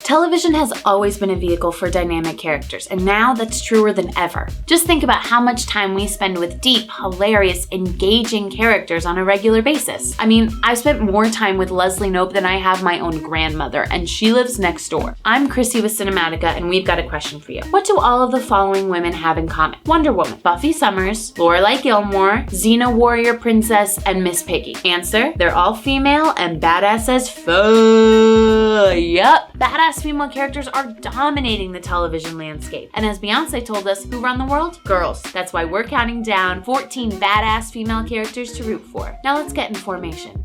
Television has always been a vehicle for dynamic characters, and now that's truer than ever. Just think about how much time we spend with deep, hilarious, engaging characters on a regular basis. I mean, I've spent more time with Leslie Knope than I have my own grandmother, and she lives next door. I'm Chrissy with Cinematica, and we've got a question for you. What do all of the following women have in common? Wonder Woman, Buffy Summers, Lorelai Gilmore, Xena Warrior Princess, and Miss Piggy. Answer: they're all female and badass as fuck. Yup, badass female characters are dominating the television landscape. And as Beyonce told us, who run the world? Girls. That's why we're counting down 14 badass female characters to root for. Now let's get in formation.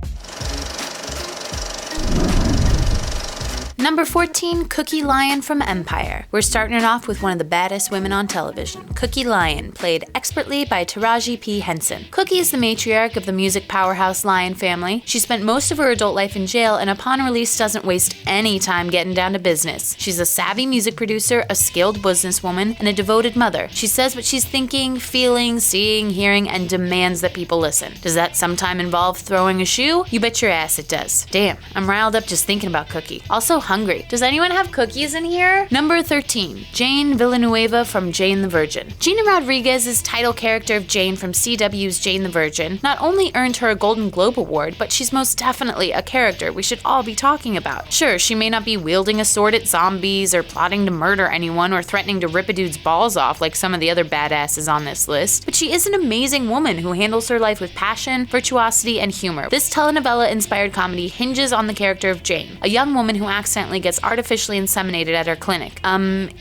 Number 14, Cookie Lyon from Empire. We're starting it off with one of the baddest women on television, Cookie Lyon, played expertly by Taraji P. Henson. Cookie is the matriarch of the music powerhouse Lyon family. She spent most of her adult life in jail and upon release doesn't waste any time getting down to business. She's a savvy music producer, a skilled businesswoman, and a devoted mother. She says what she's thinking, feeling, seeing, hearing, and demands that people listen. Does that sometime involve throwing a shoe? You bet your ass it does. Damn, I'm riled up just thinking about Cookie. Also hungry. Does anyone have cookies in here? Number 13, Jane Villanueva from Jane the Virgin. Gina Rodriguez's title character of Jane from CW's Jane the Virgin not only earned her a Golden Globe Award, but she's most definitely a character we should all be talking about. Sure, she may not be wielding a sword at zombies or plotting to murder anyone or threatening to rip a dude's balls off like some of the other badasses on this list, but she is an amazing woman who handles her life with passion, virtuosity, and humor. This telenovela-inspired comedy hinges on the character of Jane, a young woman who accidentally gets artificially inseminated at her clinic.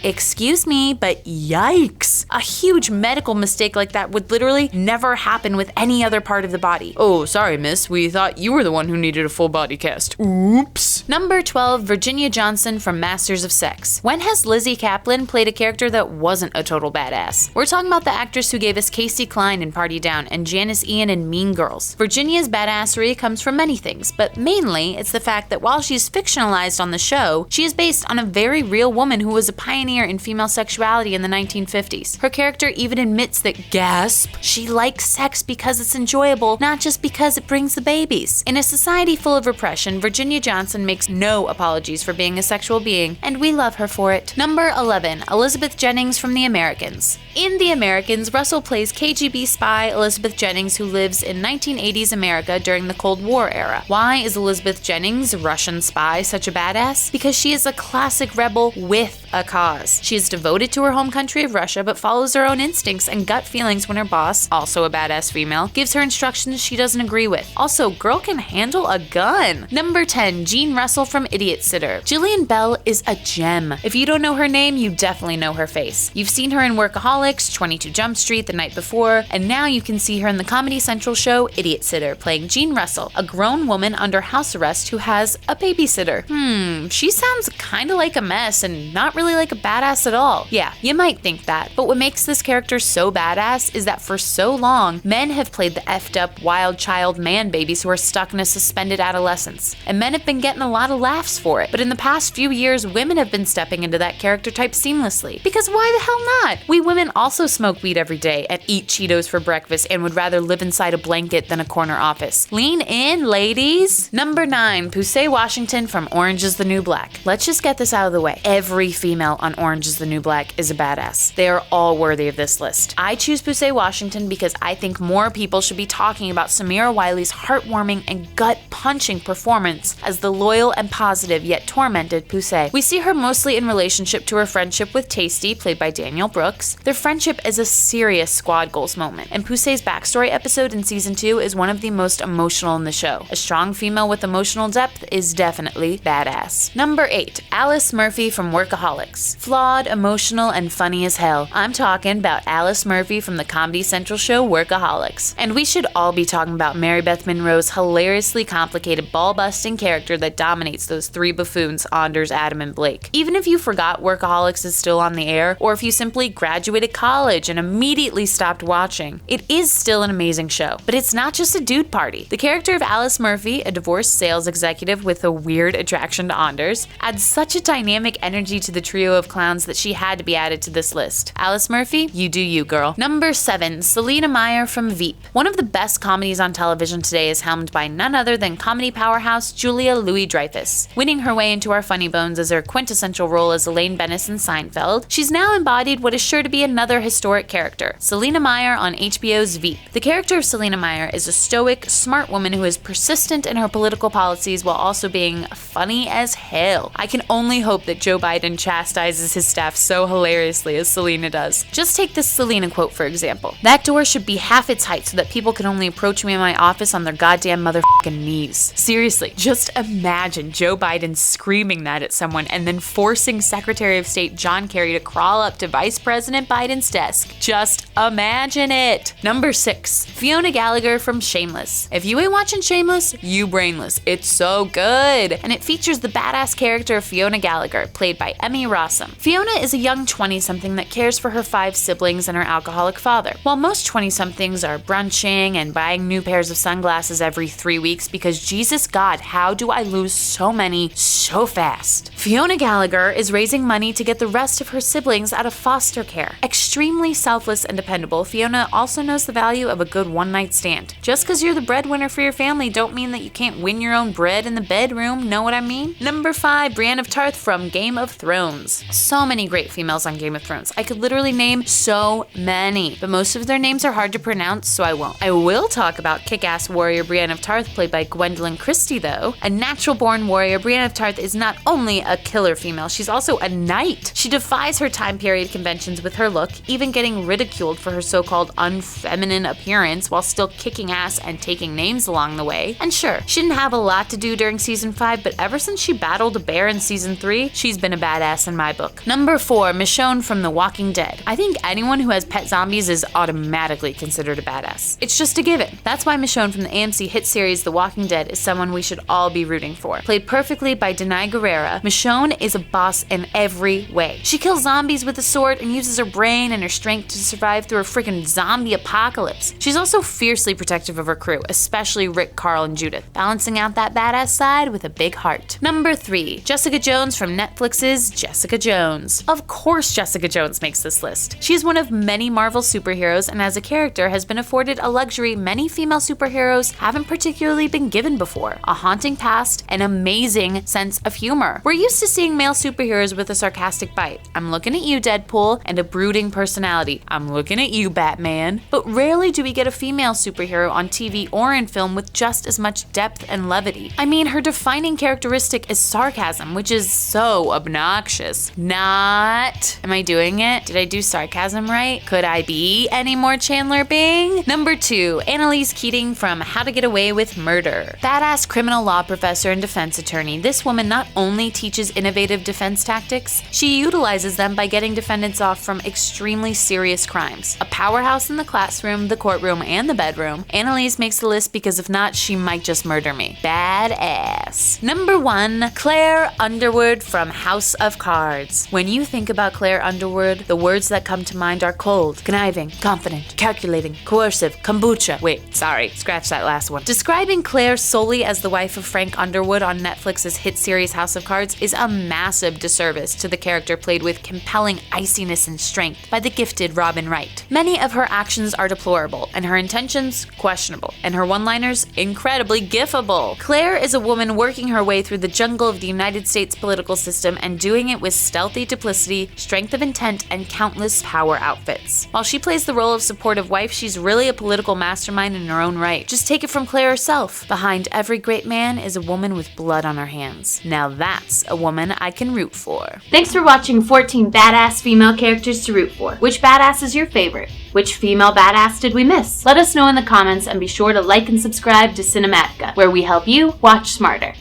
Excuse me, but yikes. A huge medical mistake like that would literally never happen with any other part of the body. Oh, sorry, miss. We thought you were the one who needed a full body cast. Oops. Number 12, Virginia Johnson from Masters of Sex. When has Lizzie Kaplan played a character that wasn't a total badass? We're talking about the actress who gave us Casey Klein in Party Down and Janice Ian in Mean Girls. Virginia's badassery comes from many things, but mainly it's the fact that while she's fictionalized on the show, she is based on a very real woman who was a pioneer in female sexuality in the 1950s. Her character even admits that, gasp, she likes sex because it's enjoyable, not just because it brings the babies. In a society full of repression, Virginia Johnson makes no apologies for being a sexual being, and we love her for it. Number 11, Elizabeth Jennings from The Americans. In The Americans, Russell plays KGB spy Elizabeth Jennings, who lives in 1980s America during the Cold War era. Why is Elizabeth Jennings, Russian spy, such a badass? Because she is a classic rebel with a cause. She is devoted to her home country of Russia, but follows her own instincts and gut feelings when her boss, also a badass female, gives her instructions she doesn't agree with. Also, girl can handle a gun. Number 10, Jean Russell from Idiot Sitter. Jillian Bell is a gem. If you don't know her name, you definitely know her face. You've seen her in Workaholics, 22 Jump Street, The Night Before, and now you can see her in the Comedy Central show Idiot Sitter, playing Jean Russell, a grown woman under house arrest who has a babysitter. She sounds kinda like a mess and not really like a badass at all. Yeah, you might think that, but what makes this character so badass is that for so long, men have played the effed up, wild child man babies who are stuck in a suspended adolescence. And men have been getting a lot of laughs for it. But in the past few years, women have been stepping into that character type seamlessly. Because why the hell not? We women also smoke weed every day and eat Cheetos for breakfast and would rather live inside a blanket than a corner office. Lean in, ladies! Number 9, Poussey Washington from Orange is the New Black. Let's just get this out of the way. Every female on Orange is the New Black is a badass. They are all worthy of this list. I choose Poussey Washington because I think more people should be talking about Samira Wiley's heartwarming and gut-punching performance as the loyal and positive yet tormented Poussey. We see her mostly in relationship to her friendship with Tasty, played by Daniel Brooks. Their friendship is a serious squad goals moment, and Poussey's backstory episode in season 2 is one of the most emotional in the show. A strong female with emotional depth is definitely badass. Number 8, Alice Murphy from Workaholics. Flawed, emotional, and funny as hell. I'm talking about Alice Murphy from the Comedy Central show Workaholics. And we should all be talking about Mary Beth Monroe's hilariously complicated ball-busting character that dominates those three buffoons, Anders, Adam, and Blake. Even if you forgot Workaholics is still on the air, or if you simply graduated college and immediately stopped watching, it is still an amazing show. But it's not just a dude party. The character of Alice Murphy, a divorced sales executive with a weird attraction to wanders, adds such a dynamic energy to the trio of clowns that she had to be added to this list. Alice Murphy, you do you, girl. Number 7, Selina Meyer from Veep. One of the best comedies on television today is helmed by none other than comedy powerhouse Julia Louis-Dreyfus. Winning her way into our funny bones as her quintessential role as Elaine Bennis in Seinfeld, she's now embodied what is sure to be another historic character, Selina Meyer on HBO's Veep. The character of Selina Meyer is a stoic, smart woman who is persistent in her political policies while also being funny as hell. I can only hope that Joe Biden chastises his staff so hilariously as Selina does. Just take this Selina quote for example. "That door should be half its height so that people can only approach me in my office on their goddamn motherfucking knees." Seriously, just imagine Joe Biden screaming that at someone and then forcing Secretary of State John Kerry to crawl up to Vice President Biden's desk. Just imagine it. Number 6, Fiona Gallagher from Shameless. If you ain't watching Shameless, you brainless. It's so good. And it features the badass character of Fiona Gallagher, played by Emmy Rossum. Fiona is a young 20-something that cares for her 5 siblings and her alcoholic father. While most 20-somethings are brunching and buying new pairs of sunglasses every 3 weeks because Jesus God, how do I lose so many so fast? Fiona Gallagher is raising money to get the rest of her siblings out of foster care. Extremely selfless and dependable, Fiona also knows the value of a good one-night stand. Just because you're the breadwinner for your family don't mean that you can't win your own bread in the bedroom, know what I mean? Number 5, Brienne of Tarth from Game of Thrones. So many great females on Game of Thrones. I could literally name so many, but most of their names are hard to pronounce, so I won't. I will talk about kick-ass warrior Brienne of Tarth, played by Gwendolyn Christie, though. A natural-born warrior, Brienne of Tarth is not only a killer female, she's also a knight. She defies her time period conventions with her look, even getting ridiculed for her so-called unfeminine appearance while still kicking ass and taking names along the way. And sure, she didn't have a lot to do during season 5, but ever since she battled a bear in season 3, she's been a badass in my book. Number 4, Michonne from The Walking Dead. I think anyone who has pet zombies is automatically considered a badass. It's just a given. That's why Michonne from the AMC hit series The Walking Dead is someone we should all be rooting for. Played perfectly by Denai Guerrera, Michonne is a boss in every way. She kills zombies with a sword and uses her brain and her strength to survive through a freaking zombie apocalypse. She's also fiercely protective of her crew, especially Rick, Carl, and Judith, balancing out that badass side with a big heart. Number 3, Jessica Jones from Netflix's Jessica Jones. Of course Jessica Jones makes this list. She is one of many Marvel superheroes and as a character has been afforded a luxury many female superheroes haven't particularly been given before. A haunting past, an amazing sense of humor. We're used to seeing male superheroes with a sarcastic bite. I'm looking at you, Deadpool, and a brooding personality. I'm looking at you, Batman. But rarely do we get a female superhero on TV or in film with just as much depth and levity. I mean, her defining characteristic is sarcasm, which is so obnoxious. Am I doing it? Did I do sarcasm right? Could I be any more Chandler Bing? Number 2, Annalise Keating from How to Get Away with Murder. Badass criminal law professor and defense attorney, this woman not only teaches innovative defense tactics, she utilizes them by getting defendants off from extremely serious crimes. A powerhouse in the classroom, the courtroom, and the bedroom, Annalise makes the list because if not, she might just murder me. Badass. Number 1, Claire Underwood from House of Cards. When you think about Claire Underwood, the words that come to mind are cold, conniving, confident, calculating, coercive, kombucha. Wait, sorry, scratch that last one. Describing Claire solely as the wife of Frank Underwood on Netflix's hit series House of Cards is a massive disservice to the character played with compelling iciness and strength by the gifted Robin Wright. Many of her actions are deplorable, and her intentions questionable, and her one-liners incredibly gifable. Claire is a woman working her way through the jungle of the United States political system and doing it with stealthy duplicity, strength of intent, and countless power outfits. While she plays the role of supportive wife, she's really a political mastermind in her own right. Just take it from Claire herself. Behind every great man is a woman with blood on her hands. Now that's a woman I can root for. Thanks for watching 14 badass female characters to root for. Which badass is your favorite? Which female badass did we miss? Let us know in the comments and be sure to like and subscribe to Cinematica, where we help you watch smarter.